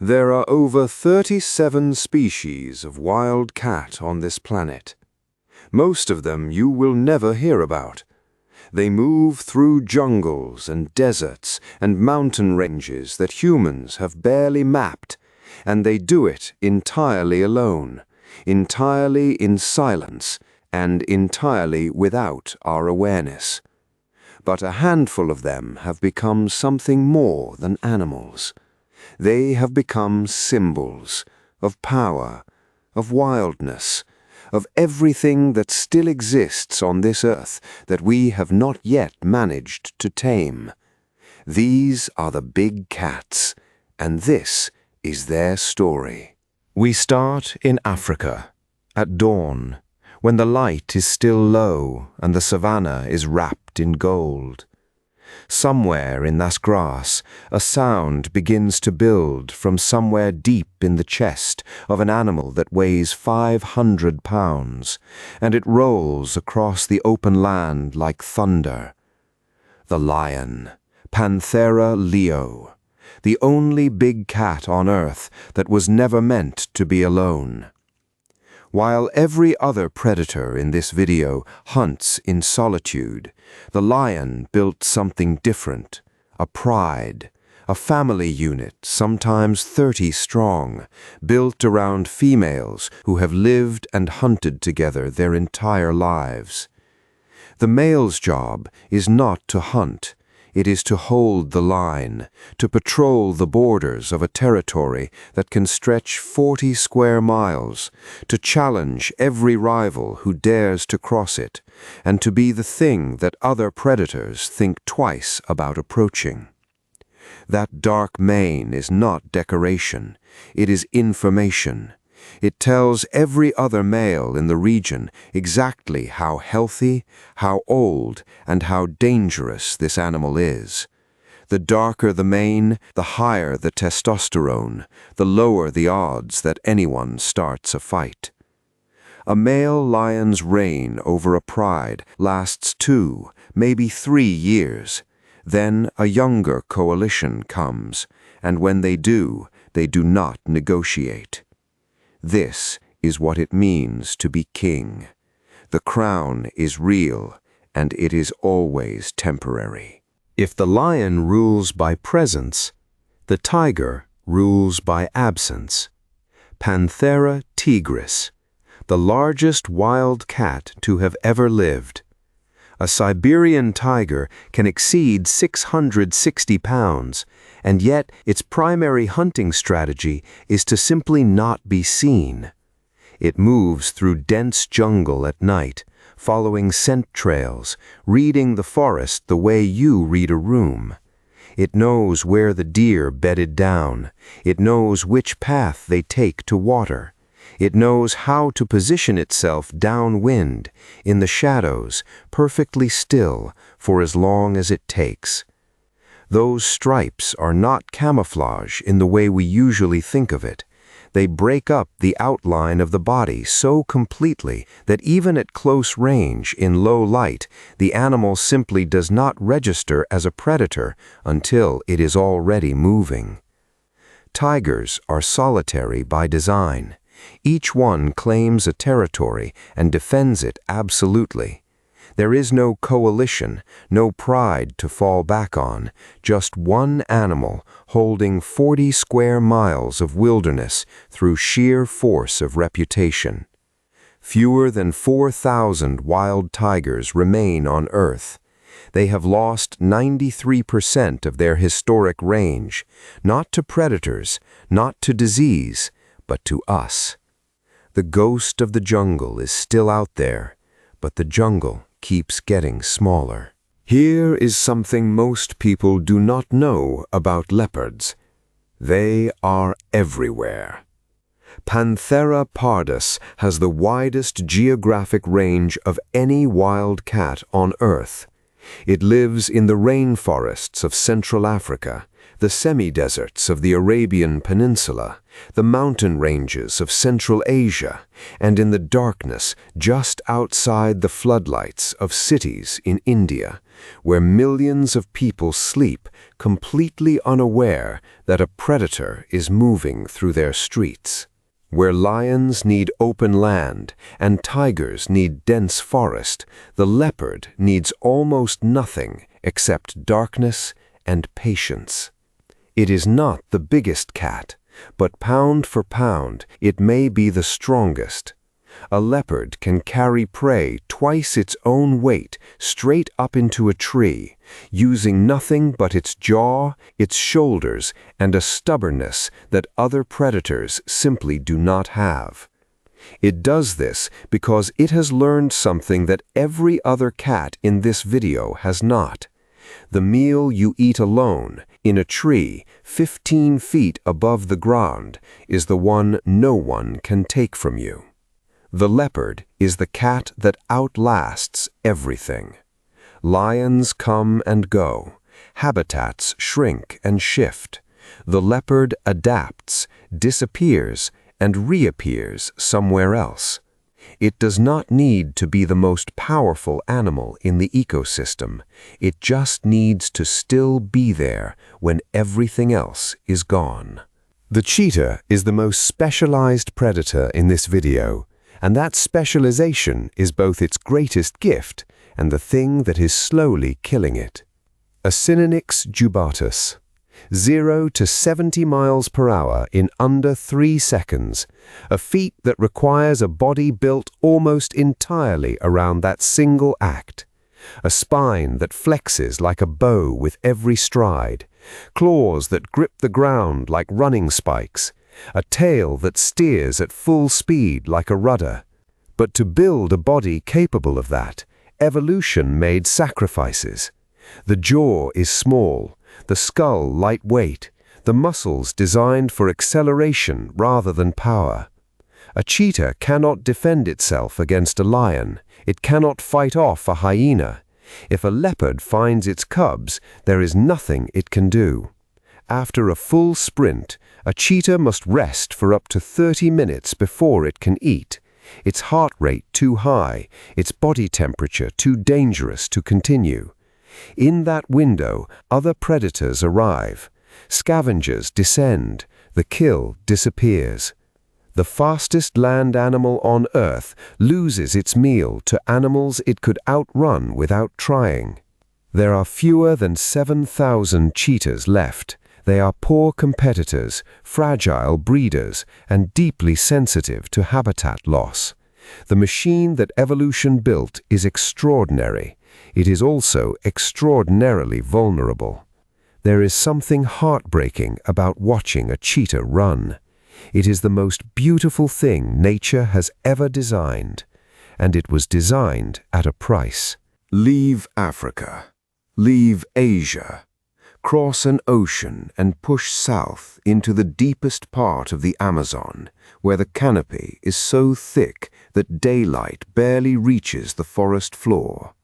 There are over 37 species of wild cat on this planet. Most of them you will never hear about. They move through jungles and deserts and mountain ranges that humans have barely mapped, and they do it entirely alone, entirely in silence, and entirely without our awareness. But a handful of them have become something more than animals. They have become symbols of power, of wildness, of everything that still exists on this earth that we have not yet managed to tame. These are the big cats, and this is their story. We start in Africa, at dawn, when the light is still low and the savannah is wrapped in gold. Somewhere in that grass, a sound begins to build from somewhere deep in the chest of an animal that weighs 500 pounds, and it rolls across the open land like thunder. The lion, Panthera leo, the only big cat on earth that was never meant to be alone. While every other predator in this video hunts in solitude, the lion built something different, a pride, a family unit, sometimes 30 strong, built around females who have lived and hunted together their entire lives. The male's job is not to hunt. It is to hold the line, to patrol the borders of a territory that can stretch 40 square miles, to challenge every rival who dares to cross it, and to be the thing that other predators think twice about approaching. That dark mane is not decoration, it is information. It tells every other male in the region exactly how healthy, how old, and how dangerous this animal is. The darker the mane, the higher the testosterone, the lower the odds that anyone starts a fight. A male lion's reign over a pride lasts 2, maybe 3 years. Then a younger coalition comes, and when they do not negotiate. This is what it means to be king. The crown is real, and it is always temporary. If the lion rules by presence, the tiger rules by absence. Panthera tigris, the largest wild cat to have ever lived. A Siberian tiger can exceed 660 pounds, and yet its primary hunting strategy is to simply not be seen. It moves through dense jungle at night, following scent trails, reading the forest the way you read a room. It knows where the deer bedded down. It knows which path they take to water. It knows how to position itself downwind, in the shadows, perfectly still, for as long as it takes. Those stripes are not camouflage in the way we usually think of it. They break up the outline of the body so completely that even at close range, in low light, the animal simply does not register as a predator until it is already moving. Tigers are solitary by design. Each one claims a territory and defends it absolutely. There is no coalition, no pride to fall back on, just one animal holding 40 square miles of wilderness through sheer force of reputation. Fewer than 4,000 wild tigers remain on Earth. They have lost 93% of their historic range, not to predators, not to disease, but to us. The ghost of the jungle is still out there, but the jungle keeps getting smaller. Here is something most people do not know about leopards. They are everywhere. Panthera pardus has the widest geographic range of any wild cat on Earth. It lives in the rainforests of Central Africa, the semi-deserts of the Arabian Peninsula, the mountain ranges of Central Asia, and in the darkness just outside the floodlights of cities in India, where millions of people sleep completely unaware that a predator is moving through their streets. Where lions need open land and tigers need dense forest, the leopard needs almost nothing except darkness and patience. It is not the biggest cat, but pound for pound, it may be the strongest. A leopard can carry prey twice its own weight straight up into a tree, using nothing but its jaw, its shoulders, and a stubbornness that other predators simply do not have. It does this because it has learned something that every other cat in this video has not. The meal you eat alone, in a tree 15 feet above the ground, is the one no one can take from you. The leopard is the cat that outlasts everything. Lions come and go. Habitats shrink and shift. The leopard adapts, disappears, and reappears somewhere else. It does not need to be the most powerful animal in the ecosystem. It just needs to still be there when everything else is gone. The cheetah is the most specialized predator in this video, and that specialization is both its greatest gift and the thing that is slowly killing it. Acinonyx jubatus. 0 to 70 miles per hour in under 3 seconds, a feat that requires a body built almost entirely around that single act. A spine that flexes like a bow with every stride, claws that grip the ground like running spikes, a tail that steers at full speed like a rudder. But to build a body capable of that, evolution made sacrifices. The jaw is small, the skull lightweight, the muscles designed for acceleration rather than power. A cheetah cannot defend itself against a lion. It cannot fight off a hyena. If a leopard finds its cubs, there is nothing it can do. After a full sprint, a cheetah must rest for up to 30 minutes before it can eat. Its heart rate too high, its body temperature too dangerous to continue. In that window, other predators arrive. Scavengers descend. The kill disappears. The fastest land animal on Earth loses its meal to animals it could outrun without trying. There are fewer than 7,000 cheetahs left. They are poor competitors, fragile breeders, and deeply sensitive to habitat loss. The machine that evolution built is extraordinary. It is also extraordinarily vulnerable. There is something heartbreaking about watching a cheetah run. It is the most beautiful thing nature has ever designed, and it was designed at a price. Leave Africa. Leave Asia. Cross an ocean and push south into the deepest part of the Amazon, where the canopy is so thick that daylight barely reaches the forest floor.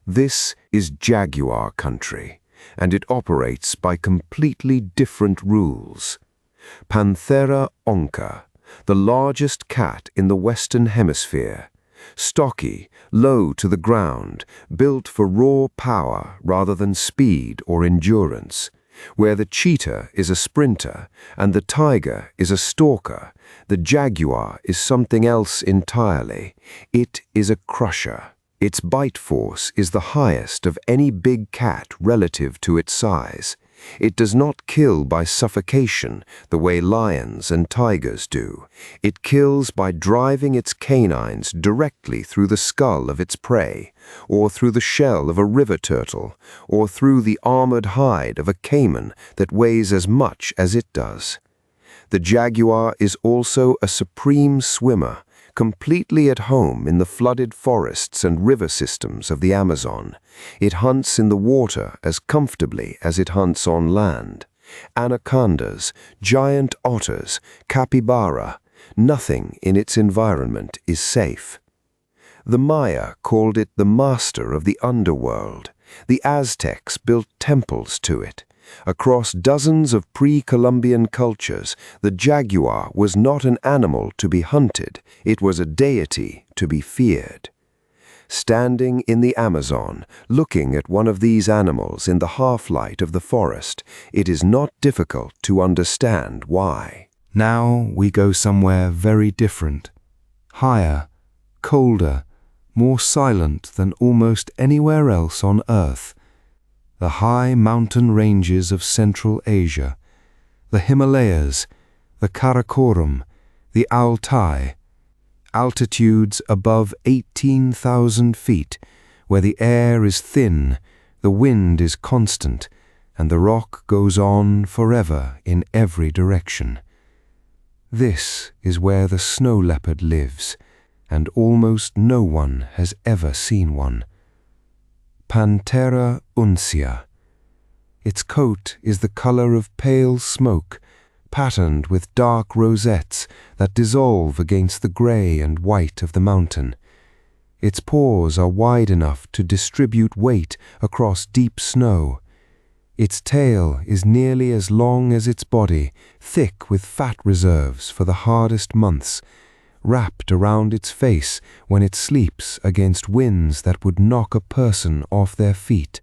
This is Jaguar country, and it operates by completely different rules. Panthera onca, the largest cat in the Western Hemisphere. Stocky, low to the ground, built for raw power rather than speed or endurance. Where the cheetah is a sprinter and the tiger is a stalker, the jaguar is something else entirely. It is a crusher. Its bite force is the highest of any big cat relative to its size. It does not kill by suffocation the way lions and tigers do. It kills by driving its canines directly through the skull of its prey, or through the shell of a river turtle, or through the armored hide of a caiman that weighs as much as it does. The jaguar is also a supreme swimmer, completely at home in the flooded forests and river systems of the Amazon. It hunts in the water as comfortably as it hunts on land. Anacondas, giant otters, capybara, nothing in its environment is safe. The Maya called it the master of the underworld. The Aztecs built temples to it. Across dozens of pre-Columbian cultures, the jaguar was not an animal to be hunted, it was a deity to be feared. Standing in the Amazon, looking at one of these animals in the half-light of the forest, it is not difficult to understand why. Now we go somewhere very different, higher, colder, more silent than almost anywhere else on Earth. The high mountain ranges of Central Asia, the Himalayas, the Karakoram, the Altai, altitudes above 18,000 feet, where the air is thin, the wind is constant, and the rock goes on forever in every direction. This is where the snow leopard lives, and almost no one has ever seen one. Panthera uncia. Its coat is the color of pale smoke, patterned with dark rosettes that dissolve against the gray and white of the mountain. Its paws are wide enough to distribute weight across deep snow. Its tail is nearly as long as its body, thick with fat reserves for the hardest months, wrapped around its face when it sleeps against winds that would knock a person off their feet.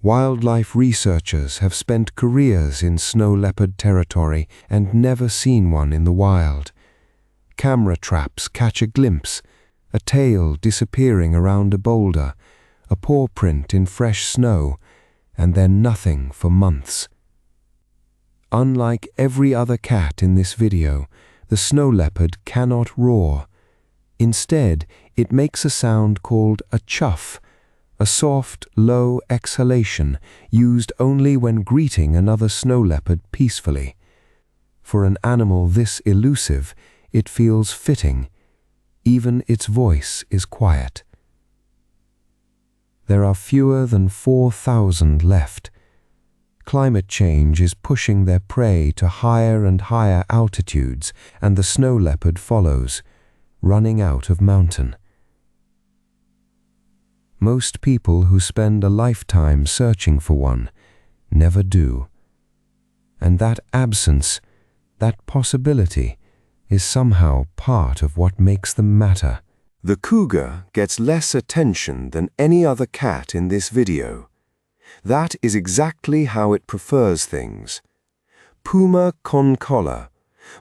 Wildlife researchers have spent careers in snow leopard territory and never seen one in the wild. Camera traps catch a glimpse, a tail disappearing around a boulder, a paw print in fresh snow, and then nothing for months. Unlike every other cat in this video, the snow leopard cannot roar. Instead, it makes a sound called a chuff, a soft, low exhalation used only when greeting another snow leopard peacefully. For an animal this elusive, it feels fitting. Even its voice is quiet. There are fewer than 4,000 left. Climate change is pushing their prey to higher and higher altitudes, and the snow leopard follows, running out of mountain. Most people who spend a lifetime searching for one never do. And that absence, that possibility, is somehow part of what makes them matter. The cougar gets less attention than any other cat in this video. That is exactly how it prefers things. Puma concolor,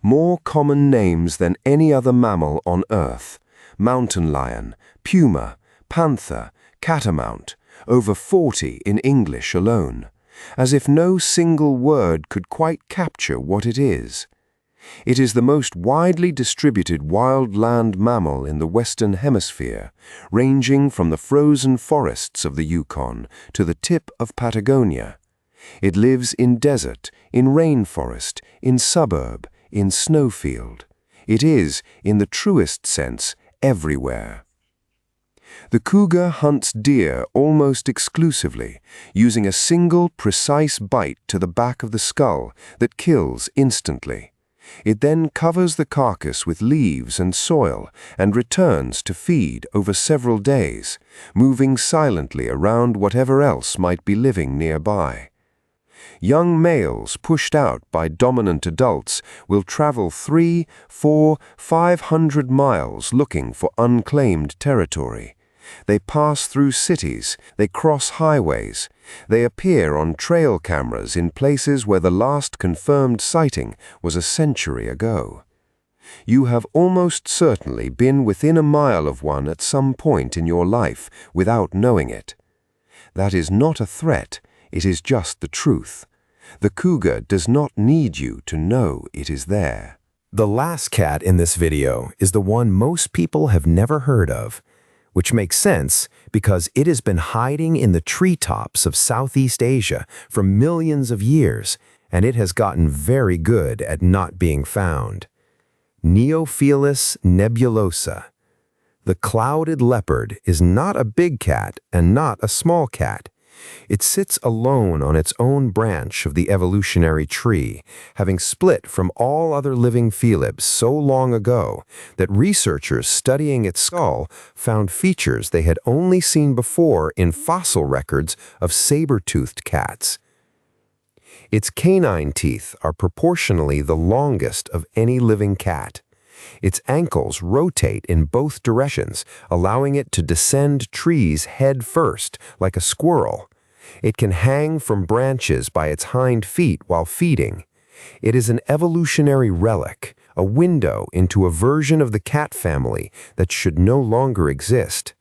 more common names than any other mammal on Earth. Mountain lion, puma, panther, catamount, over 40 in English alone, as if no single word could quite capture what it is. It is the most widely distributed wild land mammal in the Western Hemisphere, ranging from the frozen forests of the Yukon to the tip of Patagonia. It lives in desert, in rainforest, in suburb, in snowfield. It is, in the truest sense, everywhere. The cougar hunts deer almost exclusively, using a single precise bite to the back of the skull that kills instantly. It then covers the carcass with leaves and soil and returns to feed over several days, moving silently around whatever else might be living nearby. Young males pushed out by dominant adults will travel 300, 400, 500 miles looking for unclaimed territory. They pass through cities, they cross highways, they appear on trail cameras in places where the last confirmed sighting was a century ago. You have almost certainly been within a mile of one at some point in your life without knowing it. That is not a threat, it is just the truth. The cougar does not need you to know it is there. The last cat in this video is the one most people have never heard of, which makes sense because it has been hiding in the treetops of Southeast Asia for millions of years, and it has gotten very good at not being found. Neophelus nebulosa. The clouded leopard is not a big cat and not a small cat. It sits alone on its own branch of the evolutionary tree, having split from all other living felibs so long ago that researchers studying its skull found features they had only seen before in fossil records of saber-toothed cats. Its canine teeth are proportionally the longest of any living cat. Its ankles rotate in both directions, allowing it to descend trees head first, like a squirrel. It can hang from branches by its hind feet while feeding. It is an evolutionary relic, a window into a version of the cat family that should no longer exist.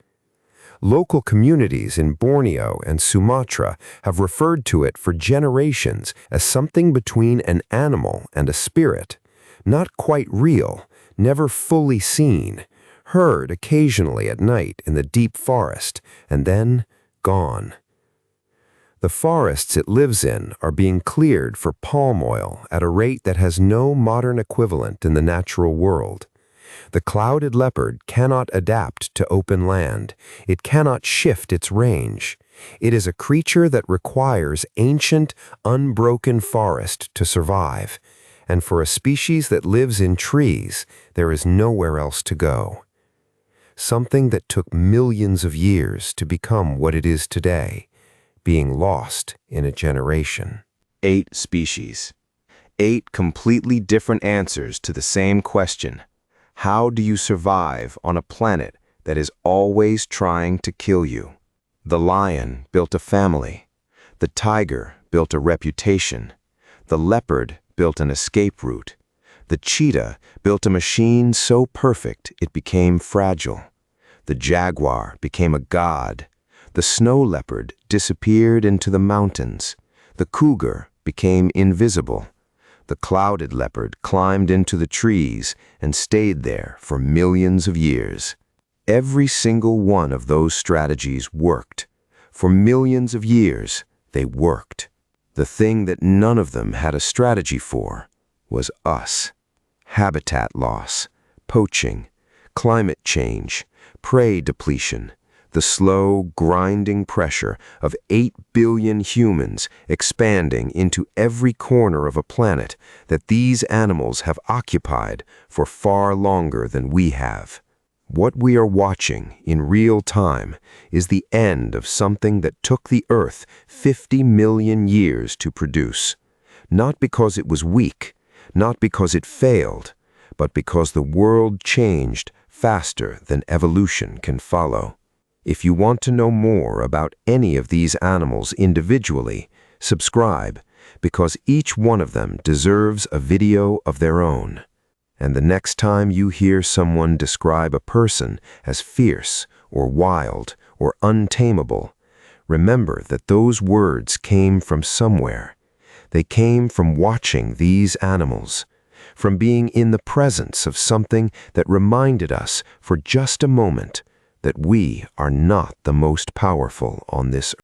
Local communities in Borneo and Sumatra have referred to it for generations as something between an animal and a spirit, not quite real, never fully seen, heard occasionally at night in the deep forest, and then gone. The forests it lives in are being cleared for palm oil at a rate that has no modern equivalent in the natural world. The clouded leopard cannot adapt to open land. It cannot shift its range. It is a creature that requires ancient, unbroken forest to survive. And for a species that lives in trees, there is nowhere else to go. Something that took millions of years to become what it is today, being lost in a generation. 8 species. 8 completely different answers to the same question. How do you survive on a planet that is always trying to kill you? The lion built a family. The tiger built a reputation. The leopard built an escape route. The cheetah built a machine so perfect it became fragile. The jaguar became a god. The snow leopard disappeared into the mountains. The cougar became invisible. The clouded leopard climbed into the trees and stayed there for millions of years. Every single one of those strategies worked. For millions of years, they worked. The thing that none of them had a strategy for was us. Habitat loss, poaching, climate change, prey depletion, the slow, grinding pressure of 8 billion humans expanding into every corner of a planet that these animals have occupied for far longer than we have. What we are watching in real time is the end of something that took the Earth 50 million years to produce. Not because it was weak, not because it failed, but because the world changed faster than evolution can follow. If you want to know more about any of these animals individually, subscribe, because each one of them deserves a video of their own. And the next time you hear someone describe a person as fierce or wild or untamable, remember that those words came from somewhere. They came from watching these animals, from being in the presence of something that reminded us for just a moment that we are not the most powerful on this earth.